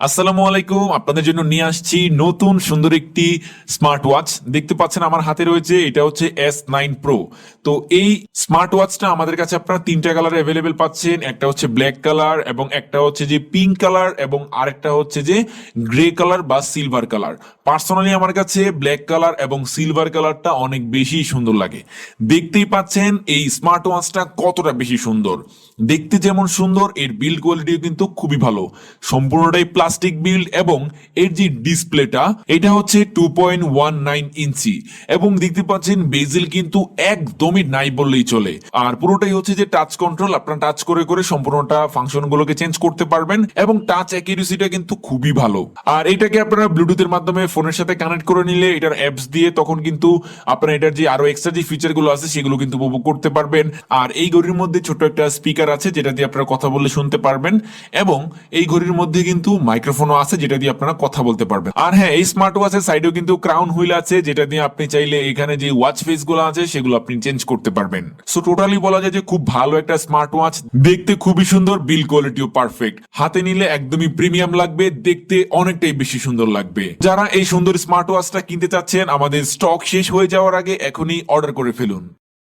আসসালামু আলাইকুম, আপনাদের জন্য নিয়ে আসছি নতুন সুন্দর একটি স্মার্ট ওয়াচ। দেখতে পাচ্ছেন আমার হাতে রয়েছে, এটা হচ্ছে S9 Pro। তো এই স্মার্ট ওয়াচটা আমাদের কাছে আপনারা তিনটা কালারে অ্যাভেলেবেল পাচ্ছেন। একটা হচ্ছে ব্ল্যাক কালার, এবং একটা হচ্ছে যে পিঙ্ক কালার, এবং আরেকটা হচ্ছে যে গ্রে কালার বা সিলভার কালার। পার্সোনালি আমার কাছে ব্ল্যাক কালার এবং সিলভার কালারটা অনেক বেশি সুন্দর লাগে। দেখতেই পাচ্ছেন এই স্মার্ট ওয়াচটা কতটা বেশি সুন্দর। দেখতে যেমন সুন্দর, এর বিল্ড কোয়ালিটিও কিন্তু খুবই ভালো। সম্পূর্ণটাই প্লাস্টিক বিল্ড, এবং এর যে ডিসপ্লেটা এটা হচ্ছে 2.19 ইঞ্চি, এবং দেখতে পাচ্ছেন বেজেল কিন্তু একদমই নাই বললেই চলে। আর পুরোটাই হচ্ছে যে টাচ কন্ট্রোল, আপনারা টাচ করে করে সম্পূর্ণটা ফাংশন গুলোকে চেঞ্জ করতে পারবেন, এবং টাচ অ্যাকিউরেসিটা কিন্তু খুবই ভালো। আর এটাকে আপনারা ব্লুটুথের মাধ্যমে ফোনের সাথে কানেক্ট করে নিলে, এটার অ্যাপস দিয়ে তখন কিন্তু আপনারা এটার যে আরো এক্সট্রা যে ফিচার গুলো আছে সেগুলো কিন্তু উপভোগ করতে পারবেন। আর এই ঘড়ির মধ্যে ছোট একটা স্পিকার আছে যেটা দিয়ে আপনারা কথা বললে শুনতে পারবেন, এবং এই ঘড়ির মধ্যে কিন্তু মাইক্রোফোনও আছে যেটা দিয়ে আপনারা কথা বলতে পারবেন। আর হ্যাঁ, এই স্মার্ট ওয়াচের সাইডেও কিন্তু ক্রাউন হুইল আছে যেটা দিয়ে আপনি চাইলে এখানে যে ওয়াচ ফেস গুলো আছে সেগুলো আপনি চেঞ্জ করতে পারবেন। সো টোটালি বলা যায় যে খুব ভালো একটা স্মার্ট ওয়াচ, দেখতে খুবই সুন্দর, বিল কোয়ালিটিও পারফেক্ট। হাতে নিলে একদমই প্রিমিয়াম লাগবে, দেখতে অনেকটাই বেশি সুন্দর লাগবে। যারা এই সুন্দর স্মার্ট ওয়াচটা কিনতে চাচ্ছেন, আমাদের স্টক শেষ হয়ে যাওয়ার আগে এখনই অর্ডার করে ফেলুন।